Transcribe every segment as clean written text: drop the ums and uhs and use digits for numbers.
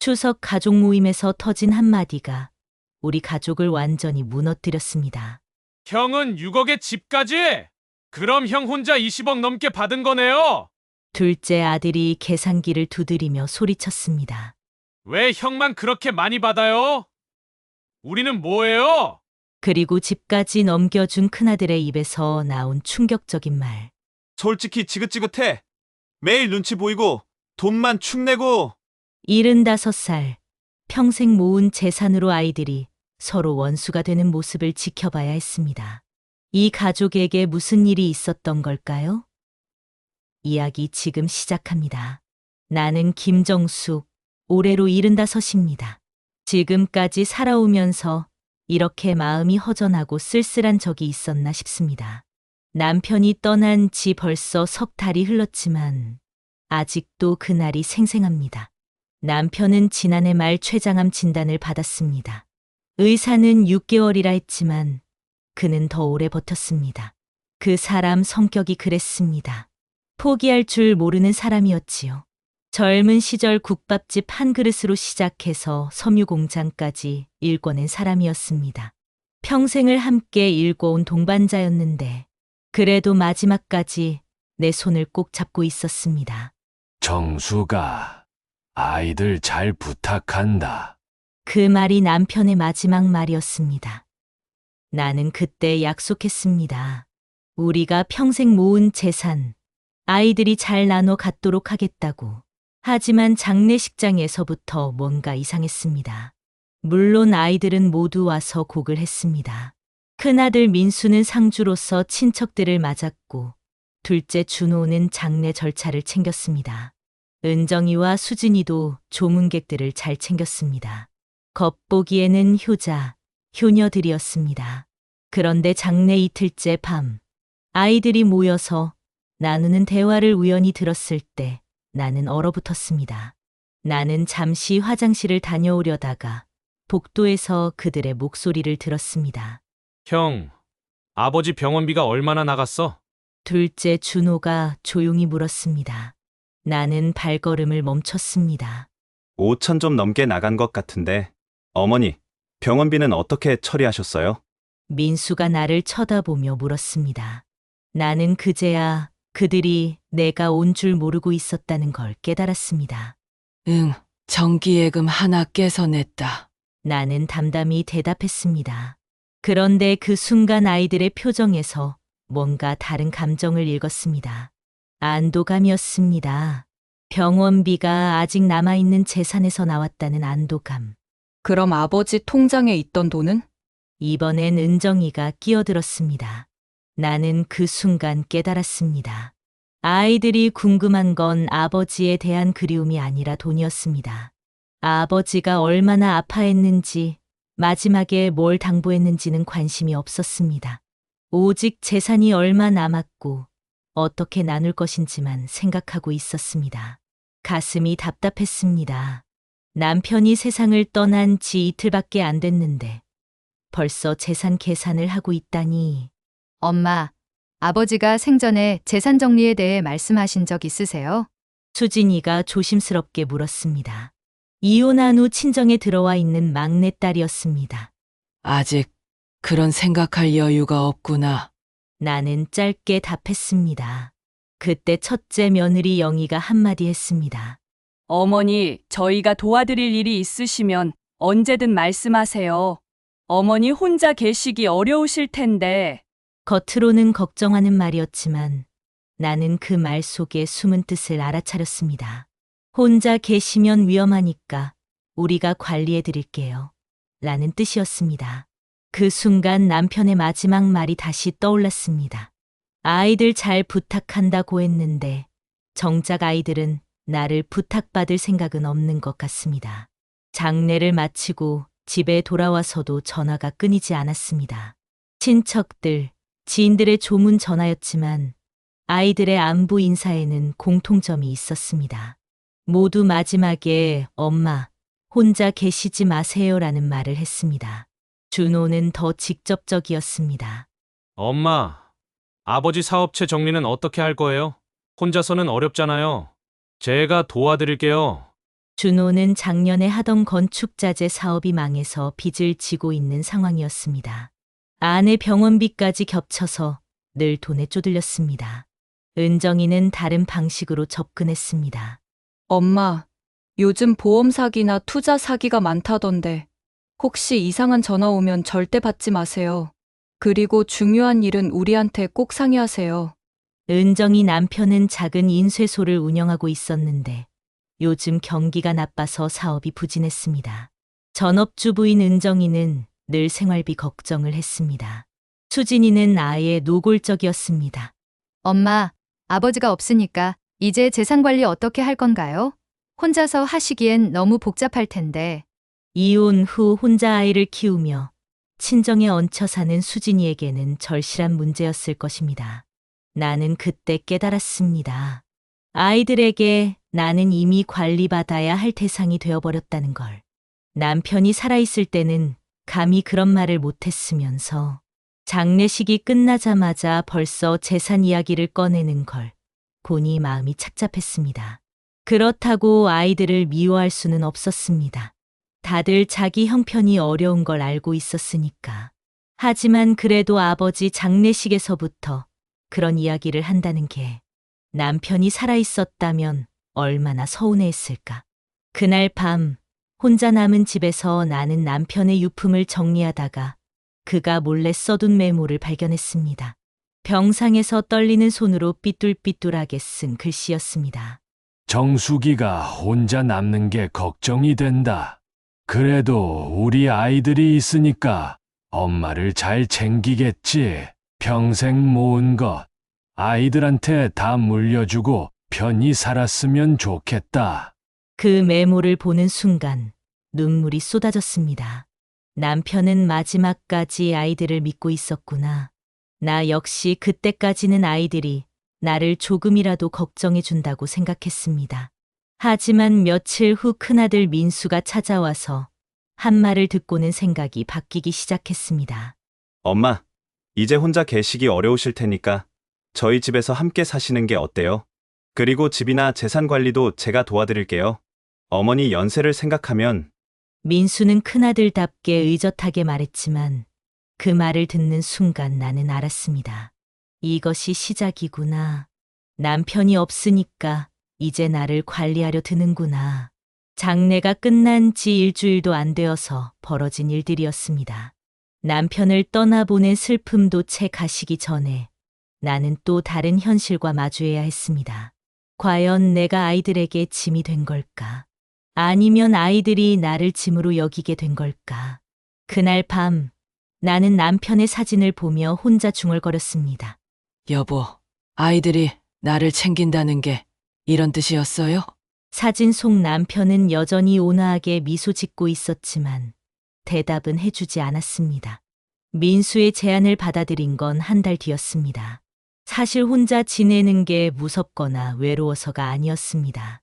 추석 가족 모임에서 터진 한마디가 우리 가족을 완전히 무너뜨렸습니다. 형은 6억에 집까지? 그럼 형 혼자 20억 넘게 받은 거네요? 둘째 아들이 계산기를 두드리며 소리쳤습니다. 왜 형만 그렇게 많이 받아요? 우리는 뭐예요? 그리고 집까지 넘겨준 큰아들의 입에서 나온 충격적인 말. 솔직히 지긋지긋해. 매일 눈치 보이고 돈만 축내고. 75살, 평생 모은 재산으로 아이들이 서로 원수가 되는 모습을 지켜봐야 했습니다. 이 가족에게 무슨 일이 있었던 걸까요? 이야기 지금 시작합니다. 나는 김정숙, 올해로 75입니다. 지금까지 살아오면서 이렇게 마음이 허전하고 쓸쓸한 적이 있었나 싶습니다. 남편이 떠난 지 벌써 석 달이 흘렀지만 아직도 그날이 생생합니다. 남편은 지난해 말 췌장암 진단을 받았습니다. 의사는 6개월이라 했지만 그는 더 오래 버텼습니다. 그 사람 성격이 그랬습니다. 포기할 줄 모르는 사람이었지요. 젊은 시절 국밥집 한 그릇으로 시작해서 섬유 공장까지 일궈낸 사람이었습니다. 평생을 함께 일궈온 동반자였는데 그래도 마지막까지 내 손을 꼭 잡고 있었습니다. 정수가 아이들 잘 부탁한다. 그 말이 남편의 마지막 말이었습니다. 나는 그때 약속했습니다. 우리가 평생 모은 재산, 아이들이 잘 나눠 갖도록 하겠다고. 하지만 장례식장에서부터 뭔가 이상했습니다. 물론 아이들은 모두 와서 곡을 했습니다. 큰아들 민수는 상주로서 친척들을 맞았고, 둘째 준호는 장례 절차를 챙겼습니다. 은정이와 수진이도 조문객들을 잘 챙겼습니다. 겉보기에는 효자, 효녀들이었습니다. 그런데 장례 이틀째 밤, 아이들이 모여서 나누는 대화를 우연히 들었을 때 나는 얼어붙었습니다. 나는 잠시 화장실을 다녀오려다가 복도에서 그들의 목소리를 들었습니다. 형, 아버지 병원비가 얼마나 나갔어? 둘째 준호가 조용히 물었습니다. 나는 발걸음을 멈췄습니다. 5천 좀 넘게 나간 것 같은데. 어머니, 병원비는 어떻게 처리하셨어요? 민수가 나를 쳐다보며 물었습니다. 나는 그제야 그들이 내가 온 줄 모르고 있었다는 걸 깨달았습니다. 응, 전기예금 하나 깨서 냈다. 나는 담담히 대답했습니다. 그런데 그 순간 아이들의 표정에서 뭔가 다른 감정을 읽었습니다. 안도감이었습니다. 병원비가 아직 남아있는 재산에서 나왔다는 안도감. 그럼 아버지 통장에 있던 돈은? 이번엔 은정이가 끼어들었습니다. 나는 그 순간 깨달았습니다. 아이들이 궁금한 건 아버지에 대한 그리움이 아니라 돈이었습니다. 아버지가 얼마나 아파했는지, 마지막에 뭘 당부했는지는 관심이 없었습니다. 오직 재산이 얼마 남았고, 어떻게 나눌 것인지만 생각하고 있었습니다. 가슴이 답답했습니다. 남편이 세상을 떠난 지 이틀밖에 안 됐는데, 벌써 재산 계산을 하고 있다니. 엄마, 아버지가 생전에 재산 정리에 대해 말씀하신 적 있으세요? 수진이가 조심스럽게 물었습니다. 이혼한 후 친정에 들어와 있는 막내딸이었습니다. 아직 그런 생각할 여유가 없구나. 나는 짧게 답했습니다. 그때 첫째 며느리 영희가 한마디 했습니다. 어머니, 저희가 도와드릴 일이 있으시면 언제든 말씀하세요. 어머니 혼자 계시기 어려우실 텐데. 겉으로는 걱정하는 말이었지만 나는 그 말 속에 숨은 뜻을 알아차렸습니다. 혼자 계시면 위험하니까 우리가 관리해 드릴게요. 라는 뜻이었습니다. 그 순간 남편의 마지막 말이 다시 떠올랐습니다. 아이들 잘 부탁한다고 했는데 정작 아이들은 나를 부탁받을 생각은 없는 것 같습니다. 장례를 마치고 집에 돌아와서도 전화가 끊이지 않았습니다. 친척들, 지인들의 조문 전화였지만 아이들의 안부 인사에는 공통점이 있었습니다. 모두 마지막에 엄마, 혼자 계시지 마세요라는 말을 했습니다. 준호는 더 직접적이었습니다. 엄마, 아버지 사업체 정리는 어떻게 할 거예요? 혼자서는 어렵잖아요. 제가 도와드릴게요. 준호는 작년에 하던 건축자재 사업이 망해서 빚을 지고 있는 상황이었습니다. 아내 병원비까지 겹쳐서 늘 돈에 쪼들렸습니다. 은정이는 다른 방식으로 접근했습니다. 엄마, 요즘 보험 사기나 투자 사기가 많다던데 혹시 이상한 전화 오면 절대 받지 마세요. 그리고 중요한 일은 우리한테 꼭 상의하세요. 은정이 남편은 작은 인쇄소를 운영하고 있었는데 요즘 경기가 나빠서 사업이 부진했습니다. 전업주부인 은정이는 늘 생활비 걱정을 했습니다. 수진이는 아예 노골적이었습니다. 엄마, 아버지가 없으니까 이제 재산 관리 어떻게 할 건가요? 혼자서 하시기엔 너무 복잡할 텐데. 이혼 후 혼자 아이를 키우며 친정에 얹혀 사는 수진이에게는 절실한 문제였을 것입니다. 나는 그때 깨달았습니다. 아이들에게 나는 이미 관리받아야 할 대상이 되어버렸다는 걸. 남편이 살아있을 때는 감히 그런 말을 못했으면서 장례식이 끝나자마자 벌써 재산 이야기를 꺼내는 걸 보니 마음이 착잡했습니다. 그렇다고 아이들을 미워할 수는 없었습니다. 다들 자기 형편이 어려운 걸 알고 있었으니까. 하지만 그래도 아버지 장례식에서부터 그런 이야기를 한다는 게 남편이 살아있었다면 얼마나 서운해했을까. 그날 밤 혼자 남은 집에서 나는 남편의 유품을 정리하다가 그가 몰래 써둔 메모를 발견했습니다. 병상에서 떨리는 손으로 삐뚤삐뚤하게 쓴 글씨였습니다. 정수기가 혼자 남는 게 걱정이 된다. 그래도 우리 아이들이 있으니까 엄마를 잘 챙기겠지. 평생 모은 것 아이들한테 다 물려주고 편히 살았으면 좋겠다. 그 메모를 보는 순간 눈물이 쏟아졌습니다. 남편은 마지막까지 아이들을 믿고 있었구나. 나 역시 그때까지는 아이들이 나를 조금이라도 걱정해 준다고 생각했습니다. 하지만 며칠 후 큰아들 민수가 찾아와서 한 말을 듣고는 생각이 바뀌기 시작했습니다. 엄마, 이제 혼자 계시기 어려우실 테니까 저희 집에서 함께 사시는 게 어때요? 그리고 집이나 재산 관리도 제가 도와드릴게요. 어머니 연세를 생각하면. 민수는 큰아들답게 의젓하게 말했지만 그 말을 듣는 순간 나는 알았습니다. 이것이 시작이구나. 남편이 없으니까 이제 나를 관리하려 드는구나. 장례가 끝난 지 일주일도 안 되어서 벌어진 일들이었습니다. 남편을 떠나보낸 슬픔도 채 가시기 전에 나는 또 다른 현실과 마주해야 했습니다. 과연 내가 아이들에게 짐이 된 걸까? 아니면 아이들이 나를 짐으로 여기게 된 걸까? 그날 밤 나는 남편의 사진을 보며 혼자 중얼거렸습니다. 여보, 아이들이 나를 챙긴다는 게 이런 뜻이었어요? 사진 속 남편은 여전히 온화하게 미소 짓고 있었지만 대답은 해주지 않았습니다. 민수의 제안을 받아들인 건 한 달 뒤였습니다. 사실 혼자 지내는 게 무섭거나 외로워서가 아니었습니다.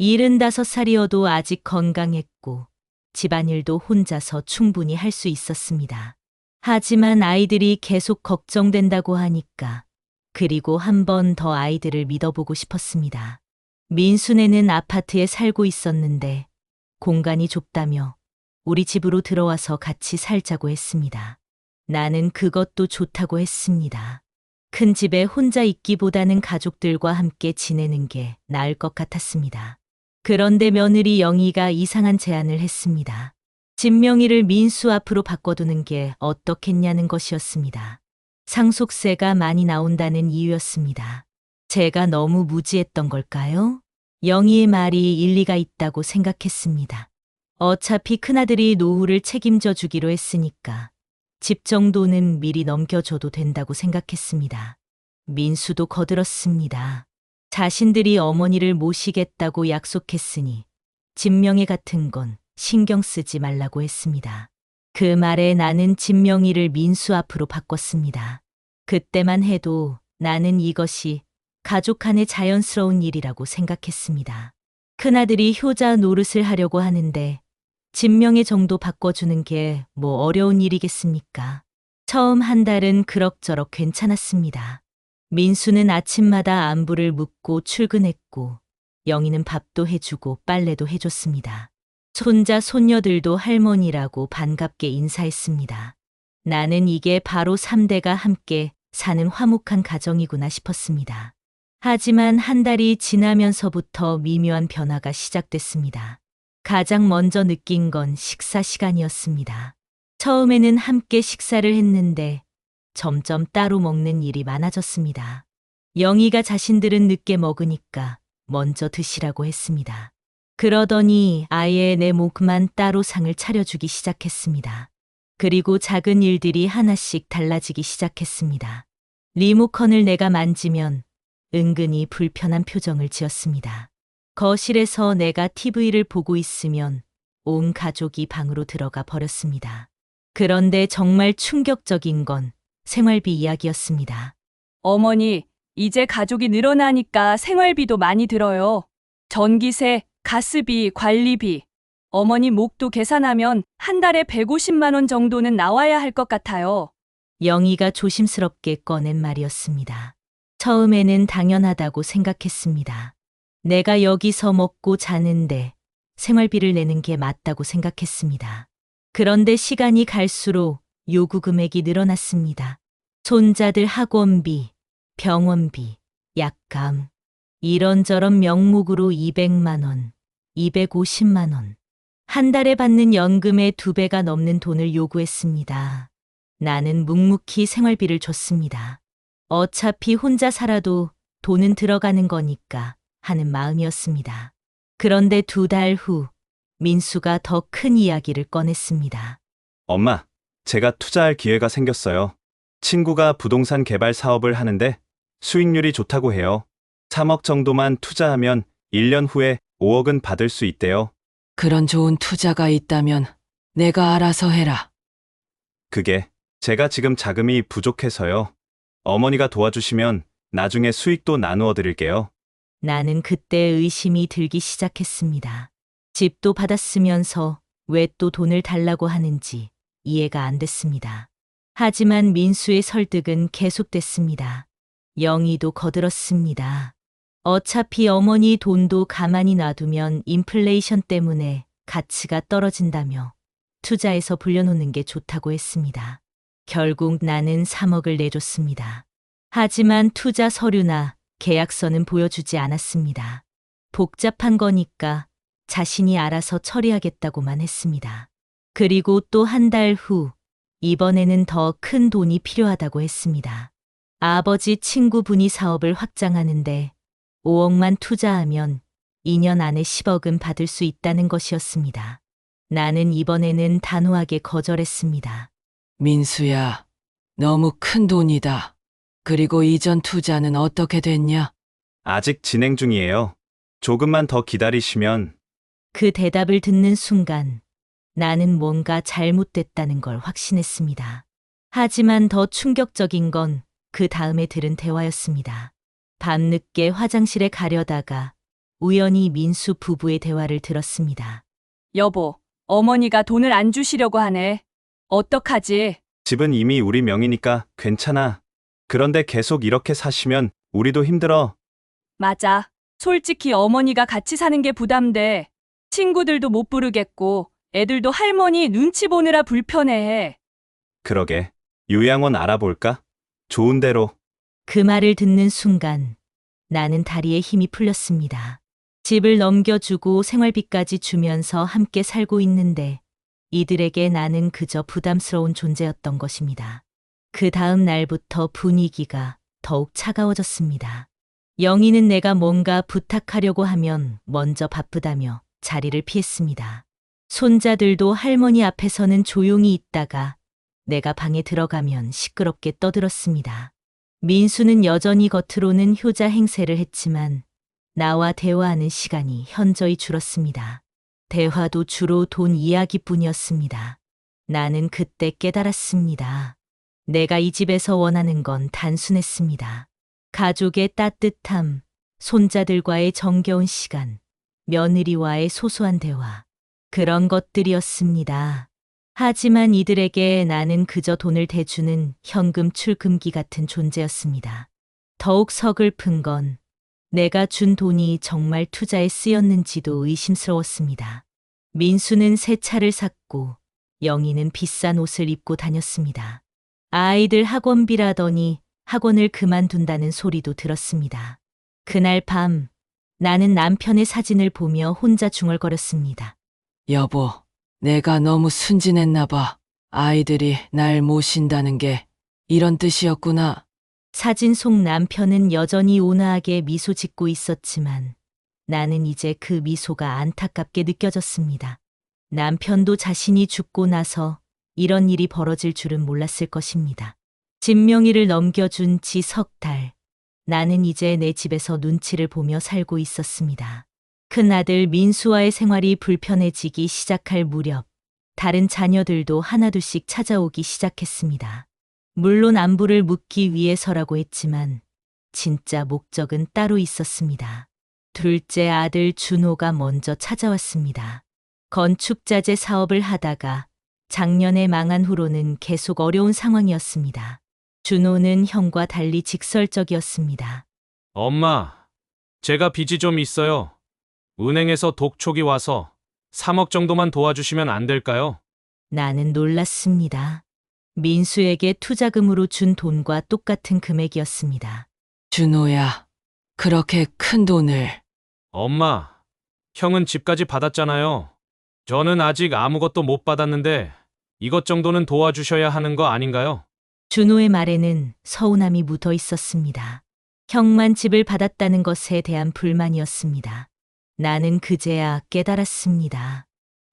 75살이어도 아직 건강했고 집안일도 혼자서 충분히 할 수 있었습니다. 하지만 아이들이 계속 걱정된다고 하니까 그리고 한 번 더 아이들을 믿어보고 싶었습니다. 민수네는 아파트에 살고 있었는데 공간이 좁다며 우리 집으로 들어와서 같이 살자고 했습니다. 나는 그것도 좋다고 했습니다. 큰 집에 혼자 있기보다는 가족들과 함께 지내는 게 나을 것 같았습니다. 그런데 며느리 영희가 이상한 제안을 했습니다. 집 명의를 민수 앞으로 바꿔두는 게 어떻겠냐는 것이었습니다. 상속세가 많이 나온다는 이유였습니다. 제가 너무 무지했던 걸까요? 영희의 말이 일리가 있다고 생각했습니다. 어차피 큰아들이 노후를 책임져 주기로 했으니까 집 정도는 미리 넘겨줘도 된다고 생각했습니다. 민수도 거들었습니다. 자신들이 어머니를 모시겠다고 약속했으니 집명의 같은 건 신경 쓰지 말라고 했습니다. 그 말에 나는 집명의를 민수 앞으로 바꿨습니다. 그때만 해도 나는 이것이 가족 간의 자연스러운 일이라고 생각했습니다. 큰아들이 효자 노릇을 하려고 하는데 집명의 정도 바꿔주는 게 뭐 어려운 일이겠습니까? 처음 한 달은 그럭저럭 괜찮았습니다. 민수는 아침마다 안부를 묻고 출근했고 영희는 밥도 해주고 빨래도 해줬습니다. 손자, 손녀들도 할머니라고 반갑게 인사했습니다. 나는 이게 바로 3대가 함께 사는 화목한 가정이구나 싶었습니다. 하지만 한 달이 지나면서부터 미묘한 변화가 시작됐습니다. 가장 먼저 느낀 건 식사 시간이었습니다. 처음에는 함께 식사를 했는데 점점 따로 먹는 일이 많아졌습니다. 영희가 자신들은 늦게 먹으니까 먼저 드시라고 했습니다. 그러더니 아예 내 목만 따로 상을 차려주기 시작했습니다. 그리고 작은 일들이 하나씩 달라지기 시작했습니다. 리모컨을 내가 만지면 은근히 불편한 표정을 지었습니다. 거실에서 내가 TV를 보고 있으면 온 가족이 방으로 들어가 버렸습니다. 그런데 정말 충격적인 건 생활비 이야기였습니다. 어머니, 이제 가족이 늘어나니까 생활비도 많이 들어요. 전기세, 가스비, 관리비. 어머니 목도 계산하면 한 달에 150만 원 정도는 나와야 할 것 같아요. 영희가 조심스럽게 꺼낸 말이었습니다. 처음에는 당연하다고 생각했습니다. 내가 여기서 먹고 자는데 생활비를 내는 게 맞다고 생각했습니다. 그런데 시간이 갈수록 요구 금액이 늘어났습니다. 손자들 학원비, 병원비, 약감, 이런저런 명목으로 200만 원, 250만 원. 한 달에 받는 연금의 2배가 넘는 돈을 요구했습니다. 나는 묵묵히 생활비를 줬습니다. 어차피 혼자 살아도 돈은 들어가는 거니까 하는 마음이었습니다. 그런데 2달 후 민수가 더 큰 이야기를 꺼냈습니다. 엄마, 제가 투자할 기회가 생겼어요. 친구가 부동산 개발 사업을 하는데 수익률이 좋다고 해요. 3억 정도만 투자하면 1년 후에 5억은 받을 수 있대요. 그런 좋은 투자가 있다면 내가 알아서 해라. 그게 제가 지금 자금이 부족해서요. 어머니가 도와주시면 나중에 수익도 나누어 드릴게요. 나는 그때 의심이 들기 시작했습니다. 집도 받았으면서 왜 또 돈을 달라고 하는지 이해가 안 됐습니다. 하지만 민수의 설득은 계속됐습니다. 영희도 거들었습니다. 어차피 어머니 돈도 가만히 놔두면 인플레이션 때문에 가치가 떨어진다며 투자해서 불려놓는 게 좋다고 했습니다. 결국 나는 3억을 내줬습니다. 하지만 투자 서류나 계약서는 보여주지 않았습니다. 복잡한 거니까 자신이 알아서 처리하겠다고만 했습니다. 그리고 또 한 달 후, 이번에는 더 큰 돈이 필요하다고 했습니다. 아버지 친구분이 사업을 확장하는데 5억만 투자하면 2년 안에 10억은 받을 수 있다는 것이었습니다. 나는 이번에는 단호하게 거절했습니다. 민수야, 너무 큰 돈이다. 그리고 이전 투자는 어떻게 됐냐? 아직 진행 중이에요. 조금만 더 기다리시면. 그 대답을 듣는 순간 나는 뭔가 잘못됐다는 걸 확신했습니다. 하지만 더 충격적인 건 그 다음에 들은 대화였습니다. 밤늦게 화장실에 가려다가 우연히 민수 부부의 대화를 들었습니다. 여보, 어머니가 돈을 안 주시려고 하네. 어떡하지? 집은 이미 우리 명의니까 괜찮아. 그런데 계속 이렇게 사시면 우리도 힘들어. 맞아. 솔직히 어머니가 같이 사는 게 부담돼. 친구들도 못 부르겠고 애들도 할머니 눈치 보느라 불편해해. 그러게. 요양원 알아볼까? 좋은 데로. 그 말을 듣는 순간 나는 다리에 힘이 풀렸습니다. 집을 넘겨주고 생활비까지 주면서 함께 살고 있는데 이들에게 나는 그저 부담스러운 존재였던 것입니다. 그 다음 날부터 분위기가 더욱 차가워졌습니다. 영희는 내가 뭔가 부탁하려고 하면 먼저 바쁘다며 자리를 피했습니다. 손자들도 할머니 앞에서는 조용히 있다가 내가 방에 들어가면 시끄럽게 떠들었습니다. 민수는 여전히 겉으로는 효자 행세를 했지만 나와 대화하는 시간이 현저히 줄었습니다. 대화도 주로 돈 이야기뿐이었습니다. 나는 그때 깨달았습니다. 내가 이 집에서 원하는 건 단순했습니다. 가족의 따뜻함, 손자들과의 정겨운 시간, 며느리와의 소소한 대화, 그런 것들이었습니다. 하지만 이들에게 나는 그저 돈을 대주는 현금 출금기 같은 존재였습니다. 더욱 서글픈 건 내가 준 돈이 정말 투자에 쓰였는지도 의심스러웠습니다. 민수는 새 차를 샀고 영희는 비싼 옷을 입고 다녔습니다. 아이들 학원비라더니 학원을 그만둔다는 소리도 들었습니다. 그날 밤 나는 남편의 사진을 보며 혼자 중얼거렸습니다. 여보, 내가 너무 순진했나 봐. 아이들이 날 모신다는 게 이런 뜻이었구나. 사진 속 남편은 여전히 온화하게 미소 짓고 있었지만 나는 이제 그 미소가 안타깝게 느껴졌습니다. 남편도 자신이 죽고 나서 이런 일이 벌어질 줄은 몰랐을 것입니다. 집 명의를 넘겨준 지 석 달. 나는 이제 내 집에서 눈치를 보며 살고 있었습니다. 큰아들 민수와의 생활이 불편해지기 시작할 무렵 다른 자녀들도 하나둘씩 찾아오기 시작했습니다. 물론 안부를 묻기 위해서라고 했지만 진짜 목적은 따로 있었습니다. 둘째 아들 준호가 먼저 찾아왔습니다. 건축자재 사업을 하다가 작년에 망한 후로는 계속 어려운 상황이었습니다. 준호는 형과 달리 직설적이었습니다. 엄마, 제가 빚이 좀 있어요. 은행에서 독촉이 와서 3억 정도만 도와주시면 안 될까요? 나는 놀랐습니다. 민수에게 투자금으로 준 돈과 똑같은 금액이었습니다. 준호야, 그렇게 큰 돈을. 엄마, 형은 집까지 받았잖아요. 저는 아직 아무것도 못 받았는데 이것 정도는 도와주셔야 하는 거 아닌가요? 준호의 말에는 서운함이 묻어 있었습니다. 형만 집을 받았다는 것에 대한 불만이었습니다. 나는 그제야 깨달았습니다.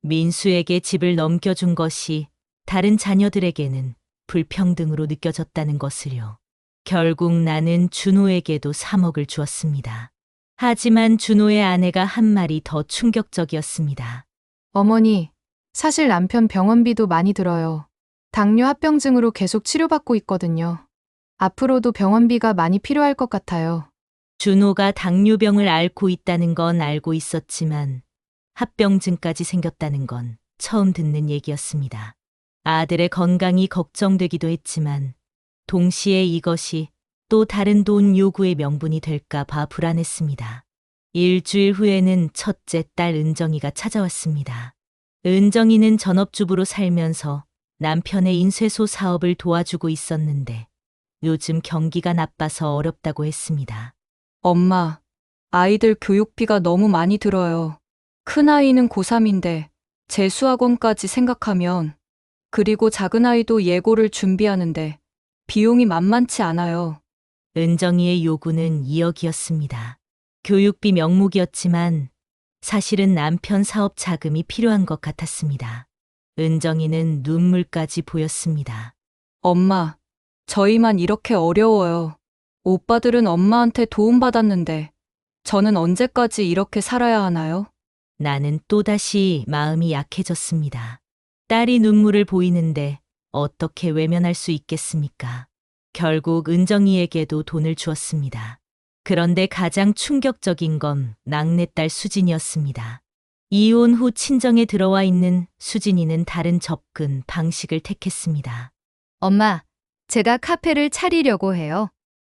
민수에게 집을 넘겨준 것이 다른 자녀들에게는 불평등으로 느껴졌다는 것을요. 결국 나는 준호에게도 3억을 주었습니다. 하지만 준호의 아내가 한 말이 더 충격적이었습니다. 어머니, 사실 남편 병원비도 많이 들어요. 당뇨 합병증으로 계속 치료받고 있거든요. 앞으로도 병원비가 많이 필요할 것 같아요. 준호가 당뇨병을 앓고 있다는 건 알고 있었지만 합병증까지 생겼다는 건 처음 듣는 얘기였습니다. 아들의 건강이 걱정되기도 했지만 동시에 이것이 또 다른 돈 요구의 명분이 될까 봐 불안했습니다. 일주일 후에는 첫째 딸 은정이가 찾아왔습니다. 은정이는 전업주부로 살면서 남편의 인쇄소 사업을 도와주고 있었는데 요즘 경기가 나빠서 어렵다고 했습니다. 엄마, 아이들 교육비가 너무 많이 들어요. 큰아이는 고3인데 재수학원까지 생각하면, 그리고 작은아이도 예고를 준비하는데 비용이 만만치 않아요. 은정이의 요구는 2억이었습니다. 교육비 명목이었지만 사실은 남편 사업 자금이 필요한 것 같았습니다. 은정이는 눈물까지 보였습니다. 엄마, 저희만 이렇게 어려워요. 오빠들은 엄마한테 도움받았는데 저는 언제까지 이렇게 살아야 하나요? 나는 또다시 마음이 약해졌습니다. 딸이 눈물을 보이는데 어떻게 외면할 수 있겠습니까? 결국 은정이에게도 돈을 주었습니다. 그런데 가장 충격적인 건 막내딸 수진이었습니다. 이혼 후 친정에 들어와 있는 수진이는 다른 접근 방식을 택했습니다. 엄마, 제가 카페를 차리려고 해요.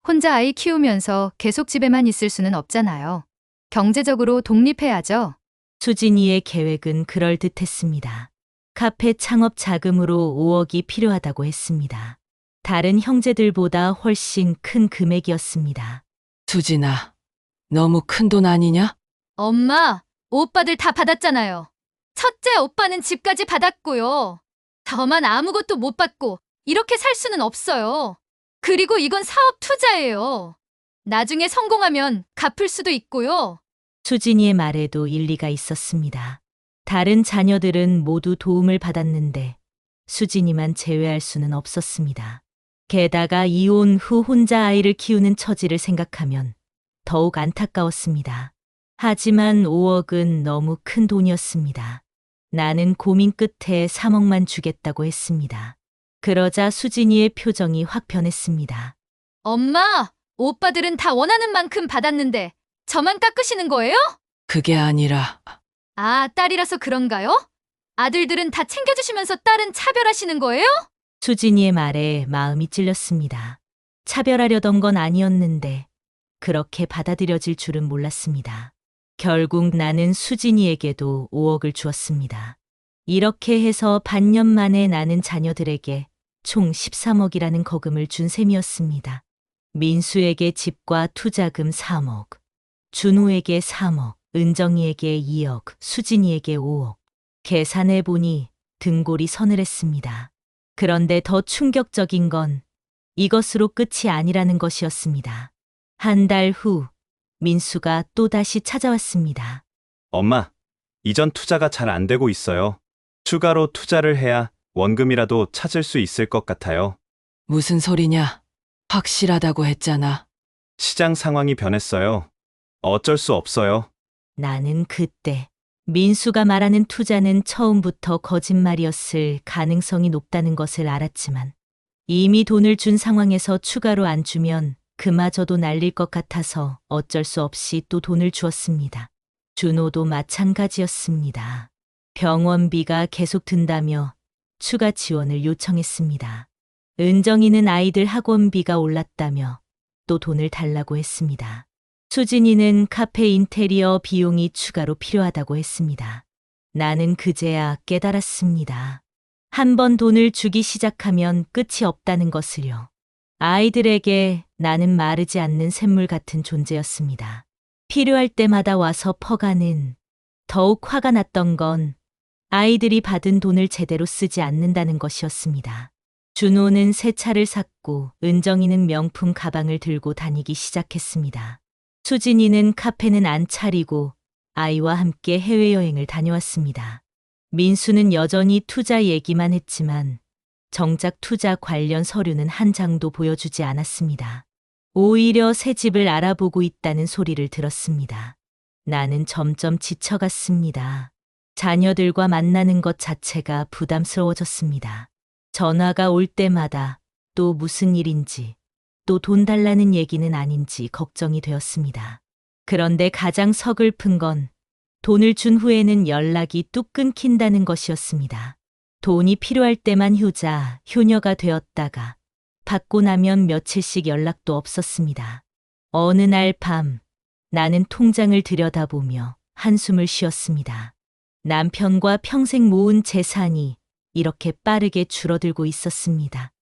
혼자 아이 키우면서 계속 집에만 있을 수는 없잖아요. 경제적으로 독립해야죠. 수진이의 계획은 그럴듯했습니다. 카페 창업 자금으로 5억이 필요하다고 했습니다. 다른 형제들보다 훨씬 큰 금액이었습니다. 수진아, 너무 큰 돈 아니냐? 엄마, 오빠들 다 받았잖아요. 첫째 오빠는 집까지 받았고요. 저만 아무것도 못 받고 이렇게 살 수는 없어요. 그리고 이건 사업 투자예요. 나중에 성공하면 갚을 수도 있고요. 수진이의 말에도 일리가 있었습니다. 다른 자녀들은 모두 도움을 받았는데 수진이만 제외할 수는 없었습니다. 게다가 이혼 후 혼자 아이를 키우는 처지를 생각하면 더욱 안타까웠습니다. 하지만 5억은 너무 큰 돈이었습니다. 나는 고민 끝에 3억만 주겠다고 했습니다. 그러자 수진이의 표정이 확 변했습니다. 엄마, 오빠들은 다 원하는 만큼 받았는데 저만 깎으시는 거예요? 그게 아니라 아, 딸이라서 그런가요? 아들들은 다 챙겨주시면서 딸은 차별하시는 거예요? 수진이의 말에 마음이 찔렸습니다. 차별하려던 건 아니었는데 그렇게 받아들여질 줄은 몰랐습니다. 결국 나는 수진이에게도 5억을 주었습니다. 이렇게 해서 반년 만에 나는 자녀들에게 총 13억이라는 거금을 준 셈이었습니다. 민수에게 집과 투자금 3억, 준호에게 3억, 은정이에게 2억, 수진이에게 5억. 계산해 보니 등골이 서늘했습니다. 그런데 더 충격적인 건 이것으로 끝이 아니라는 것이었습니다. 한 달 후, 민수가 또다시 찾아왔습니다. 엄마, 이전 투자가 잘 안 되고 있어요. 추가로 투자를 해야 원금이라도 찾을 수 있을 것 같아요. 무슨 소리냐? 확실하다고 했잖아. 시장 상황이 변했어요. 어쩔 수 없어요. 나는 그때 민수가 말하는 투자는 처음부터 거짓말이었을 가능성이 높다는 것을 알았지만 이미 돈을 준 상황에서 추가로 안 주면 그마저도 날릴 것 같아서 어쩔 수 없이 또 돈을 주었습니다. 준호도 마찬가지였습니다. 병원비가 계속 든다며 추가 지원을 요청했습니다. 은정이는 아이들 학원비가 올랐다며 또 돈을 달라고 했습니다. 수진이는 카페 인테리어 비용이 추가로 필요하다고 했습니다. 나는 그제야 깨달았습니다. 한 번 돈을 주기 시작하면 끝이 없다는 것을요. 아이들에게 나는 마르지 않는 샘물 같은 존재였습니다. 필요할 때마다 와서 퍼가는, 더욱 화가 났던 건 아이들이 받은 돈을 제대로 쓰지 않는다는 것이었습니다. 준호는 새 차를 샀고 은정이는 명품 가방을 들고 다니기 시작했습니다. 수진이는 카페는 안 차리고 아이와 함께 해외여행을 다녀왔습니다. 민수는 여전히 투자 얘기만 했지만 정작 투자 관련 서류는 한 장도 보여주지 않았습니다. 오히려 새 집을 알아보고 있다는 소리를 들었습니다. 나는 점점 지쳐갔습니다. 자녀들과 만나는 것 자체가 부담스러워졌습니다. 전화가 올 때마다 또 무슨 일인지, 또 돈 달라는 얘기는 아닌지 걱정이 되었습니다. 그런데 가장 서글픈 건 돈을 준 후에는 연락이 뚝 끊긴다는 것이었습니다. 돈이 필요할 때만 효녀가 되었다가 받고 나면 며칠씩 연락도 없었습니다. 어느 날 밤 나는 통장을 들여다보며 한숨을 쉬었습니다. 남편과 평생 모은 재산이 이렇게 빠르게 줄어들고 있었습니다.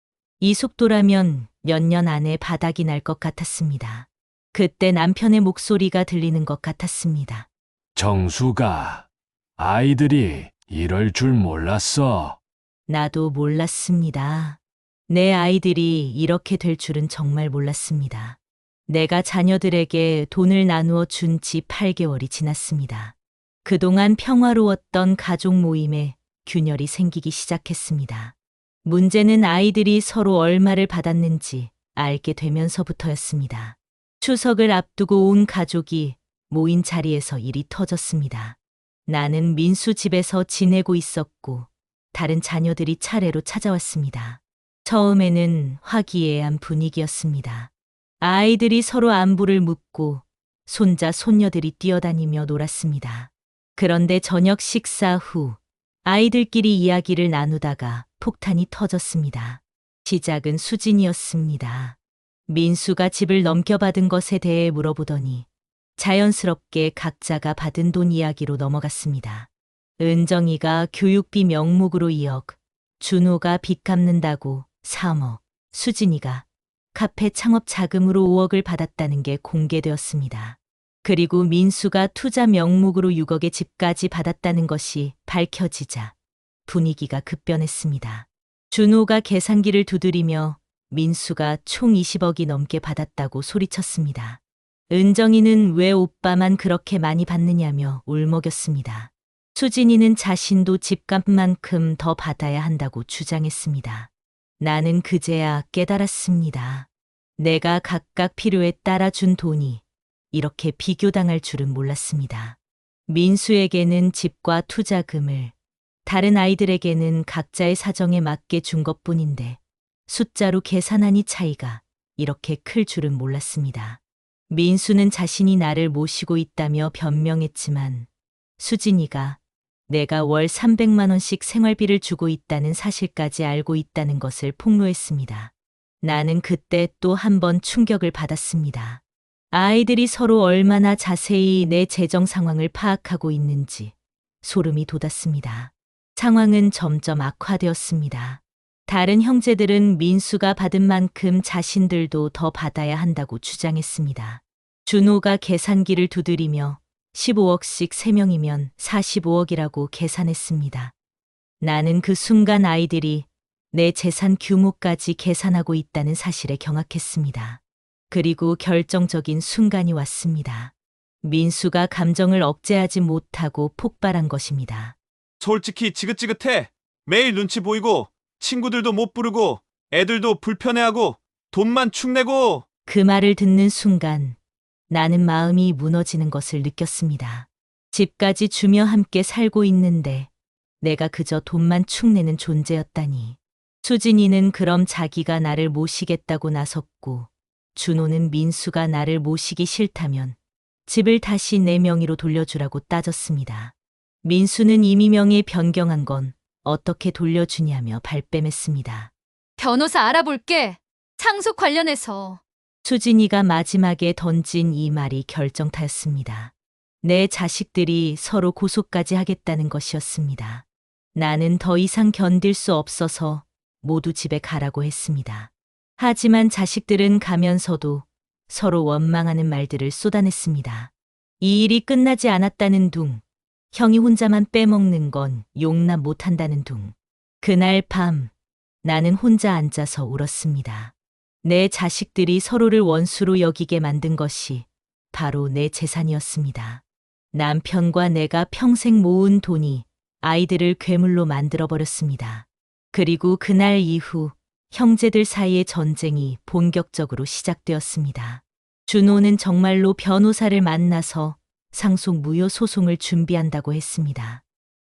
이 속도라면 몇 년 안에 바닥이 날 것 같았습니다. 그때 남편의 목소리가 들리는 것 같았습니다. 정수가, 아이들이 이럴 줄 몰랐어. 나도 몰랐습니다. 내 아이들이 이렇게 될 줄은 정말 몰랐습니다. 내가 자녀들에게 돈을 나누어 준 지 8개월이 지났습니다. 그동안 평화로웠던 가족 모임에 균열이 생기기 시작했습니다. 문제는 아이들이 서로 얼마를 받았는지 알게 되면서부터였습니다. 추석을 앞두고 온 가족이 모인 자리에서 일이 터졌습니다. 나는 민수 집에서 지내고 있었고 다른 자녀들이 차례로 찾아왔습니다. 처음에는 화기애애한 분위기였습니다. 아이들이 서로 안부를 묻고 손자, 손녀들이 뛰어다니며 놀았습니다. 그런데 저녁 식사 후 아이들끼리 이야기를 나누다가 폭탄이 터졌습니다. 시작은 수진이었습니다. 민수가 집을 넘겨받은 것에 대해 물어보더니 자연스럽게 각자가 받은 돈 이야기로 넘어갔습니다. 은정이가 교육비 명목으로 2억, 준호가 빚 갚는다고 3억, 수진이가 카페 창업 자금으로 5억을 받았다는 게 공개되었습니다. 그리고 민수가 투자 명목으로 6억의 집까지 받았다는 것이 밝혀지자 분위기가 급변했습니다. 준호가 계산기를 두드리며 민수가 총 20억이 넘게 받았다고 소리쳤습니다. 은정이는 왜 오빠만 그렇게 많이 받느냐며 울먹였습니다. 수진이는 자신도 집값만큼 더 받아야 한다고 주장했습니다. 나는 그제야 깨달았습니다. 내가 각각 필요에 따라 준 돈이 이렇게 비교당할 줄은 몰랐습니다. 민수에게는 집과 투자금을, 다른 아이들에게는 각자의 사정에 맞게 준 것뿐인데 숫자로 계산하니 차이가 이렇게 클 줄은 몰랐습니다. 민수는 자신이 나를 모시고 있다며 변명했지만 수진이가 내가 월 300만 원씩 생활비를 주고 있다는 사실까지 알고 있다는 것을 폭로했습니다. 나는 그때 또 한 번 충격을 받았습니다. 아이들이 서로 얼마나 자세히 내 재정 상황을 파악하고 있는지 소름이 돋았습니다. 상황은 점점 악화되었습니다. 다른 형제들은 민수가 받은 만큼 자신들도 더 받아야 한다고 주장했습니다. 준호가 계산기를 두드리며 15억씩 3명이면 45억이라고 계산했습니다. 나는 그 순간 아이들이 내 재산 규모까지 계산하고 있다는 사실에 경악했습니다. 그리고 결정적인 순간이 왔습니다. 민수가 감정을 억제하지 못하고 폭발한 것입니다. 솔직히 지긋지긋해. 매일 눈치 보이고 친구들도 못 부르고 애들도 불편해하고 돈만 축내고. 그 말을 듣는 순간 나는 마음이 무너지는 것을 느꼈습니다. 집까지 주며 함께 살고 있는데 내가 그저 돈만 축내는 존재였다니. 수진이는 그럼 자기가 나를 모시겠다고 나섰고 준호는 민수가 나를 모시기 싫다면 집을 다시 내 명의로 돌려주라고 따졌습니다. 민수는 이미 명예 변경한 건 어떻게 돌려주냐며 발뺌했습니다. 변호사 알아볼게. 상속 관련해서. 수진이가 마지막에 던진 이 말이 결정타였습니다. 내 자식들이 서로 고소까지 하겠다는 것이었습니다. 나는 더 이상 견딜 수 없어서 모두 집에 가라고 했습니다. 하지만 자식들은 가면서도 서로 원망하는 말들을 쏟아냈습니다. 이 일이 끝나지 않았다는 둥, 형이 혼자만 빼먹는 건 용납 못한다는 둥. 그날 밤 나는 혼자 앉아서 울었습니다. 내 자식들이 서로를 원수로 여기게 만든 것이 바로 내 재산이었습니다. 남편과 내가 평생 모은 돈이 아이들을 괴물로 만들어버렸습니다. 그리고 그날 이후 형제들 사이의 전쟁이 본격적으로 시작되었습니다. 준호는 정말로 변호사를 만나서 상속 무효 소송을 준비한다고 했습니다.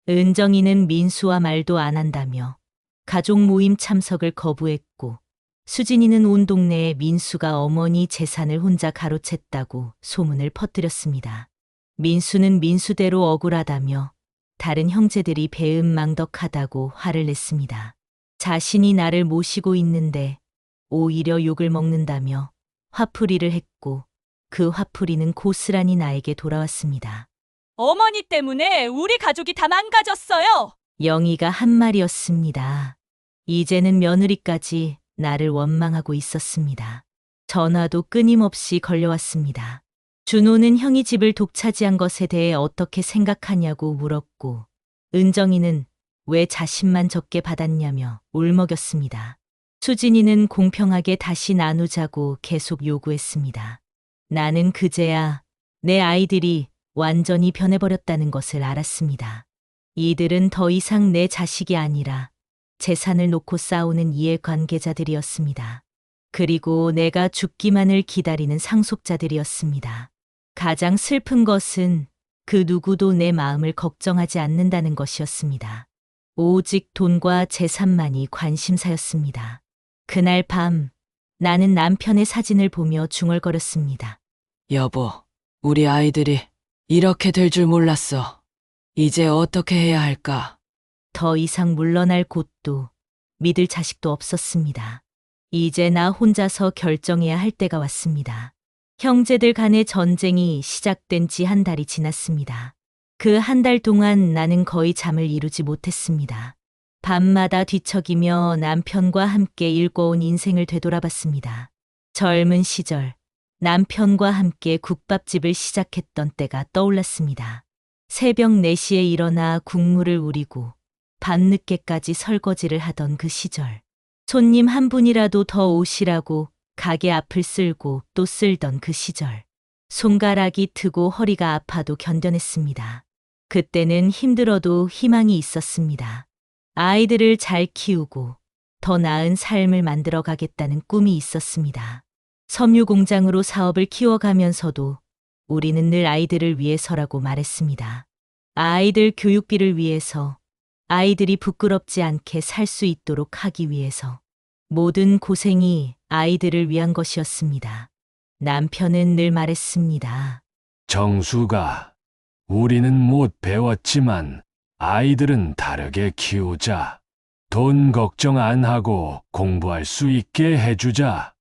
은정이는 민수와 말도 안 한다며 가족 모임 참석을 거부했고 수진이는 온 동네에 민수가 어머니 재산을 혼자 가로챘다고 소문을 퍼뜨렸습니다. 민수는 민수대로 억울하다며 다른 형제들이 배은망덕하다고 화를 냈습니다. 자신이 나를 모시고 있는데 오히려 욕을 먹는다며 화풀이를 했고 그 화풀이는 고스란히 나에게 돌아왔습니다. 어머니 때문에 우리 가족이 다 망가졌어요. 영희가 한 말이었습니다. 이제는 며느리까지 나를 원망하고 있었습니다. 전화도 끊임없이 걸려왔습니다. 준호는 형이 집을 독차지한 것에 대해 어떻게 생각하냐고 물었고 은정이는 왜 자신만 적게 받았냐며 울먹였습니다. 수진이는 공평하게 다시 나누자고 계속 요구했습니다. 나는 그제야 내 아이들이 완전히 변해버렸다는 것을 알았습니다. 이들은 더 이상 내 자식이 아니라 재산을 놓고 싸우는 이해관계자들이었습니다. 그리고 내가 죽기만을 기다리는 상속자들이었습니다. 가장 슬픈 것은 그 누구도 내 마음을 걱정하지 않는다는 것이었습니다. 오직 돈과 재산만이 관심사였습니다. 그날 밤 나는 남편의 사진을 보며 중얼거렸습니다. 여보, 우리 아이들이 이렇게 될 줄 몰랐어. 이제 어떻게 해야 할까? 더 이상 물러날 곳도 믿을 자식도 없었습니다. 이제 나 혼자서 결정해야 할 때가 왔습니다. 형제들 간의 전쟁이 시작된 지 한 달이 지났습니다. 그 한 달 동안 나는 거의 잠을 이루지 못했습니다. 밤마다 뒤척이며 남편과 함께 읽어온 인생을 되돌아봤습니다. 젊은 시절 남편과 함께 국밥집을 시작했던 때가 떠올랐습니다. 새벽 4시에 일어나 국물을 우리고 밤늦게까지 설거지를 하던 그 시절. 손님 한 분이라도 더 오시라고 가게 앞을 쓸고 또 쓸던 그 시절. 손가락이 트고 허리가 아파도 견뎌냈습니다. 그때는 힘들어도 희망이 있었습니다. 아이들을 잘 키우고 더 나은 삶을 만들어 가겠다는 꿈이 있었습니다. 섬유 공장으로 사업을 키워가면서도 우리는 늘 아이들을 위해서라고 말했습니다. 아이들 교육비를 위해서, 아이들이 부끄럽지 않게 살 수 있도록 하기 위해서. 모든 고생이 아이들을 위한 것이었습니다. 남편은 늘 말했습니다. 정수가, 우리는 못 배웠지만 아이들은 다르게 키우자. 돈 걱정 안 하고 공부할 수 있게 해주자.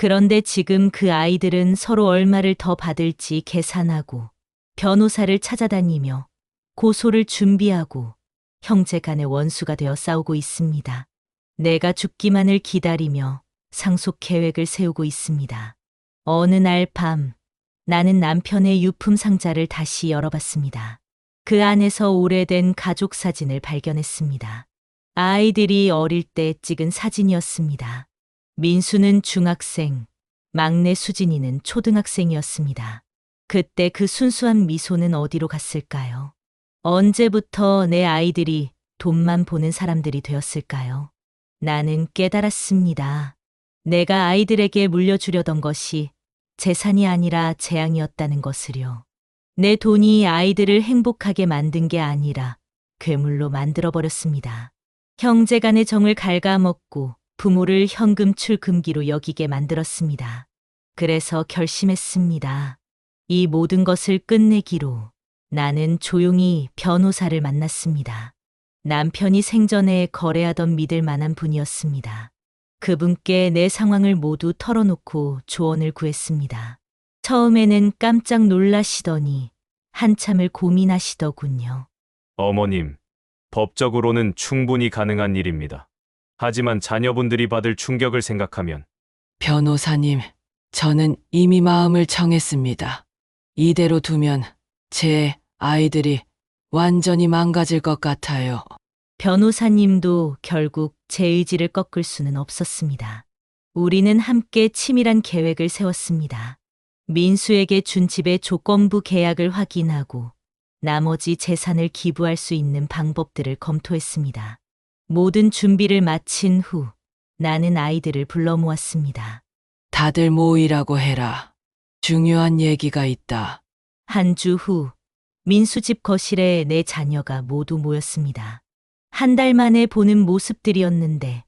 그런데 지금 그 아이들은 서로 얼마를 더 받을지 계산하고 변호사를 찾아다니며 고소를 준비하고 형제 간의 원수가 되어 싸우고 있습니다. 내가 죽기만을 기다리며 상속 계획을 세우고 있습니다. 어느 날 밤, 나는 남편의 유품 상자를 다시 열어봤습니다. 그 안에서 오래된 가족 사진을 발견했습니다. 아이들이 어릴 때 찍은 사진이었습니다. 민수는 중학생, 막내 수진이는 초등학생이었습니다. 그때 그 순수한 미소는 어디로 갔을까요? 언제부터 내 아이들이 돈만 보는 사람들이 되었을까요? 나는 깨달았습니다. 내가 아이들에게 물려주려던 것이 재산이 아니라 재앙이었다는 것을요. 내 돈이 아이들을 행복하게 만든 게 아니라 괴물로 만들어버렸습니다. 형제 간의 정을 갉아먹고 부모를 현금 출금기로 여기게 만들었습니다. 그래서 결심했습니다. 이 모든 것을 끝내기로 나는 조용히 변호사를 만났습니다. 남편이 생전에 거래하던 믿을 만한 분이었습니다. 그분께 내 상황을 모두 털어놓고 조언을 구했습니다. 처음에는 깜짝 놀라시더니 한참을 고민하시더군요. 어머님, 법적으로는 충분히 가능한 일입니다. 하지만 자녀분들이 받을 충격을 생각하면 변호사님, 저는 이미 마음을 정했습니다. 이대로 두면 제 아이들이 완전히 망가질 것 같아요. 변호사님도 결국 제 의지를 꺾을 수는 없었습니다. 우리는 함께 치밀한 계획을 세웠습니다. 민수에게 준 집의 조건부 계약을 확인하고 나머지 재산을 기부할 수 있는 방법들을 검토했습니다. 모든 준비를 마친 후 나는 아이들을 불러 모았습니다. 다들 모이라고 해라. 중요한 얘기가 있다. 한 주 후 민수 집 거실에 내 자녀가 모두 모였습니다. 한 달 만에 보는 모습들이었는데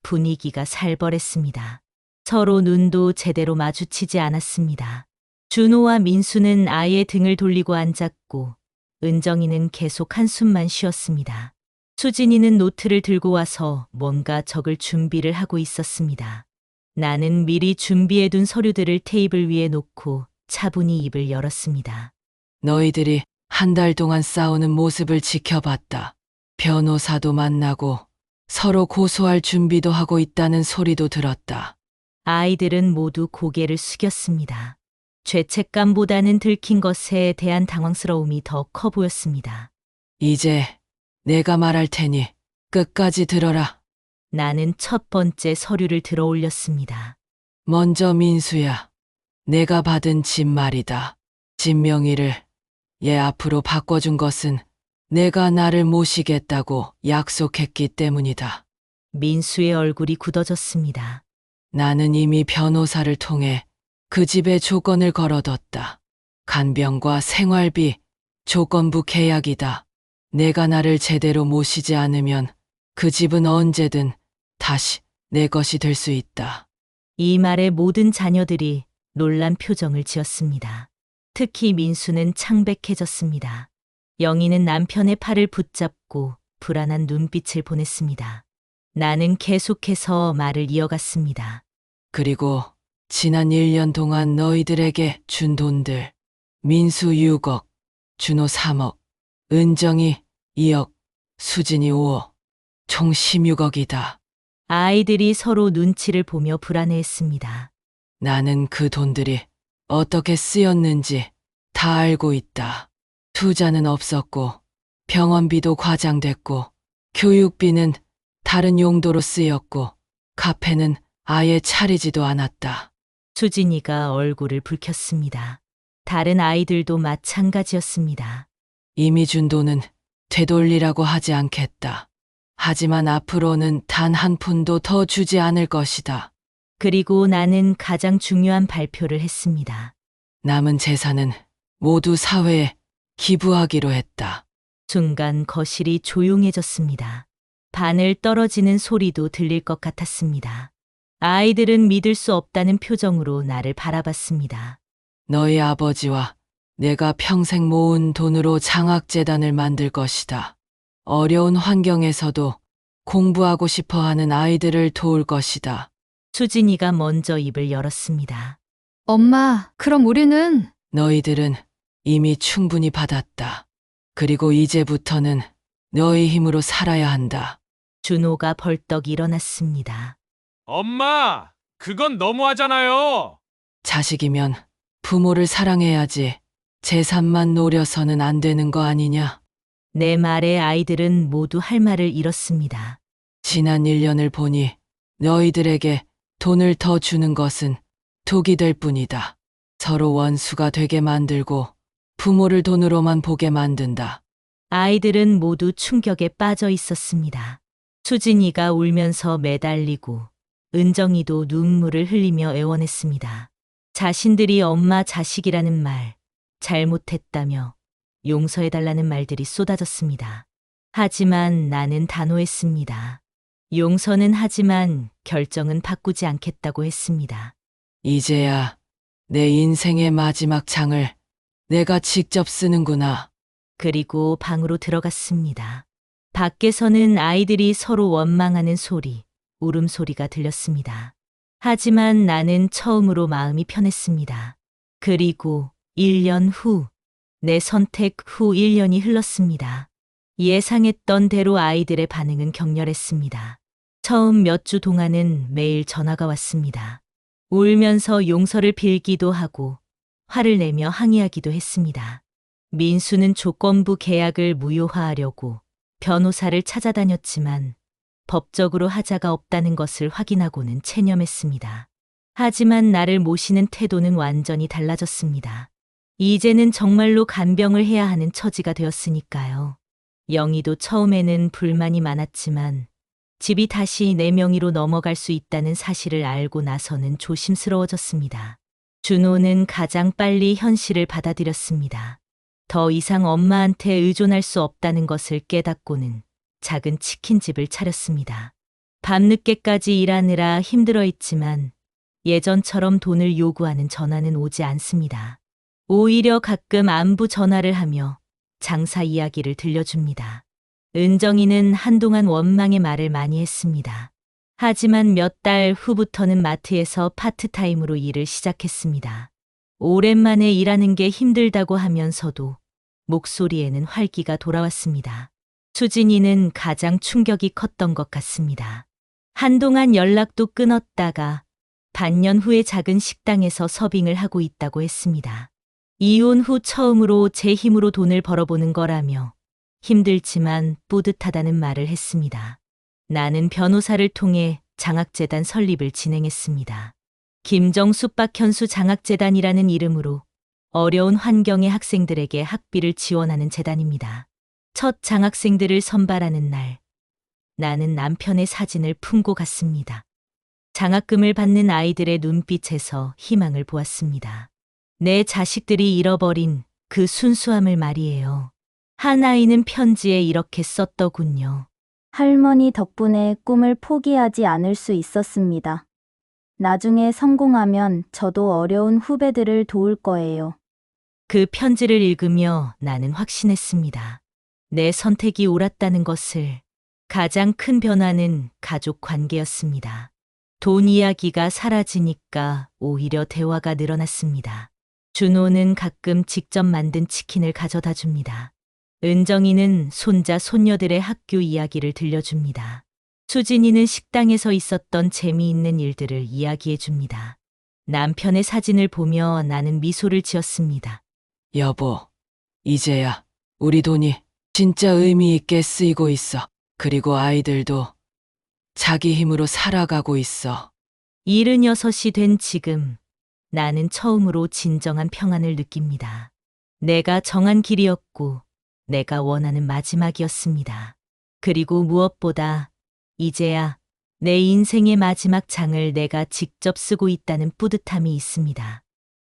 분위기가 살벌했습니다. 서로 눈도 제대로 마주치지 않았습니다. 준호와 민수는 아이의 등을 돌리고 앉았고 은정이는 계속 한숨만 쉬었습니다. 수진이는 노트를 들고 와서 뭔가 적을 준비를 하고 있었습니다. 나는 미리 준비해둔 서류들을 테이블 위에 놓고 차분히 입을 열었습니다. 너희들이 한 달 동안 싸우는 모습을 지켜봤다. 변호사도 만나고 서로 고소할 준비도 하고 있다는 소리도 들었다. 아이들은 모두 고개를 숙였습니다. 죄책감보다는 들킨 것에 대한 당황스러움이 더 커 보였습니다. 이제 내가 말할 테니 끝까지 들어라. 나는 첫 번째 서류를 들어 올렸습니다. 먼저 민수야, 내가 받은 집 말이다. 집 명의를 얘 앞으로 바꿔준 것은 내가 나를 모시겠다고 약속했기 때문이다. 민수의 얼굴이 굳어졌습니다. 나는 이미 변호사를 통해 그 집에 조건을 걸어뒀다. 간병과 생활비, 조건부 계약이다. 내가 나를 제대로 모시지 않으면 그 집은 언제든 다시 내 것이 될 수 있다. 이 말에 모든 자녀들이 놀란 표정을 지었습니다. 특히 민수는 창백해졌습니다. 영희는 남편의 팔을 붙잡고 불안한 눈빛을 보냈습니다. 나는 계속해서 말을 이어갔습니다. 그리고 지난 1년 동안 너희들에게 준 돈들, 민수 6억, 준호 3억, 은정이 2억, 수진이 5억, 총 16억이다. 아이들이 서로 눈치를 보며 불안해했습니다. 나는 그 돈들이 어떻게 쓰였는지 다 알고 있다. 투자는 없었고, 병원비도 과장됐고, 교육비는 다른 용도로 쓰였고, 카페는 아예 차리지도 않았다. 수진이가 얼굴을 붉혔습니다. 다른 아이들도 마찬가지였습니다. 이미 준 돈은 되돌리라고 하지 않겠다. 하지만 앞으로는 단 한 푼도 더 주지 않을 것이다. 그리고 나는 가장 중요한 발표를 했습니다. 남은 재산은 모두 사회에 기부하기로 했다. 순간 거실이 조용해졌습니다. 바늘 떨어지는 소리도 들릴 것 같았습니다. 아이들은 믿을 수 없다는 표정으로 나를 바라봤습니다. 너희 아버지와 내가 평생 모은 돈으로 장학재단을 만들 것이다. 어려운 환경에서도 공부하고 싶어 하는 아이들을 도울 것이다. 수진이가 먼저 입을 열었습니다. 엄마, 그럼 우리는 너희들은 이미 충분히 받았다. 그리고 이제부터는 너희 힘으로 살아야 한다. 준호가 벌떡 일어났습니다. 엄마, 그건 너무하잖아요. 자식이면 부모를 사랑해야지. 재산만 노려서는 안 되는 거 아니냐? 내 말에 아이들은 모두 할 말을 잃었습니다. 지난 1년을 보니 너희들에게 돈을 더 주는 것은 독이 될 뿐이다. 서로 원수가 되게 만들고 부모를 돈으로만 보게 만든다. 아이들은 모두 충격에 빠져 있었습니다. 수진이가 울면서 매달리고 은정이도 눈물을 흘리며 애원했습니다. 자신들이 엄마 자식이라는 말, 잘못했다며 용서해달라는 말들이 쏟아졌습니다. 하지만 나는 단호했습니다. 용서는 하지만 결정은 바꾸지 않겠다고 했습니다. 이제야 내 인생의 마지막 장을 내가 직접 쓰는구나. 그리고 방으로 들어갔습니다. 밖에서는 아이들이 서로 원망하는 소리, 울음소리가 들렸습니다. 하지만 나는 처음으로 마음이 편했습니다. 그리고 1년 후, 내 선택 후 1년이 흘렀습니다. 예상했던 대로 아이들의 반응은 격렬했습니다. 처음 몇 주 동안은 매일 전화가 왔습니다. 울면서 용서를 빌기도 하고 화를 내며 항의하기도 했습니다. 민수는 조건부 계약을 무효화하려고 변호사를 찾아다녔지만 법적으로 하자가 없다는 것을 확인하고는 체념했습니다. 하지만 나를 모시는 태도는 완전히 달라졌습니다. 이제는 정말로 간병을 해야 하는 처지가 되었으니까요. 영희도 처음에는 불만이 많았지만 집이 다시 내 명의로 넘어갈 수 있다는 사실을 알고 나서는 조심스러워졌습니다. 준호는 가장 빨리 현실을 받아들였습니다. 더 이상 엄마한테 의존할 수 없다는 것을 깨닫고는 작은 치킨집을 차렸습니다. 밤늦게까지 일하느라 힘들어 있지만 예전처럼 돈을 요구하는 전화는 오지 않습니다. 오히려 가끔 안부 전화를 하며 장사 이야기를 들려줍니다. 은정이는 한동안 원망의 말을 많이 했습니다. 하지만 몇 달 후부터는 마트에서 파트타임으로 일을 시작했습니다. 오랜만에 일하는 게 힘들다고 하면서도 목소리에는 활기가 돌아왔습니다. 수진이는 가장 충격이 컸던 것 같습니다. 한동안 연락도 끊었다가 반년 후에 작은 식당에서 서빙을 하고 있다고 했습니다. 이혼 후 처음으로 제 힘으로 돈을 벌어보는 거라며 힘들지만 뿌듯하다는 말을 했습니다. 나는 변호사를 통해 장학재단 설립을 진행했습니다. 김정수 박현수 장학재단이라는 이름으로 어려운 환경의 학생들에게 학비를 지원하는 재단입니다. 첫 장학생들을 선발하는 날, 나는 남편의 사진을 품고 갔습니다. 장학금을 받는 아이들의 눈빛에서 희망을 보았습니다. 내 자식들이 잃어버린 그 순수함을 말이에요. 한 아이는 편지에 이렇게 썼더군요. 할머니 덕분에 꿈을 포기하지 않을 수 있었습니다. 나중에 성공하면 저도 어려운 후배들을 도울 거예요. 그 편지를 읽으며 나는 확신했습니다. 내 선택이 옳았다는 것을. 가장 큰 변화는 가족 관계였습니다. 돈 이야기가 사라지니까 오히려 대화가 늘어났습니다. 준호는 가끔 직접 만든 치킨을 가져다 줍니다. 은정이는 손자, 손녀들의 학교 이야기를 들려줍니다. 수진이는 식당에서 있었던 재미있는 일들을 이야기해 줍니다. 남편의 사진을 보며 나는 미소를 지었습니다. 여보, 이제야 우리 돈이 진짜 의미 있게 쓰이고 있어. 그리고 아이들도 자기 힘으로 살아가고 있어. 76이 된 지금 나는 처음으로 진정한 평안을 느낍니다. 내가 정한 길이었고 내가 원하는 마지막이었습니다. 그리고 무엇보다 이제야 내 인생의 마지막 장을 내가 직접 쓰고 있다는 뿌듯함이 있습니다.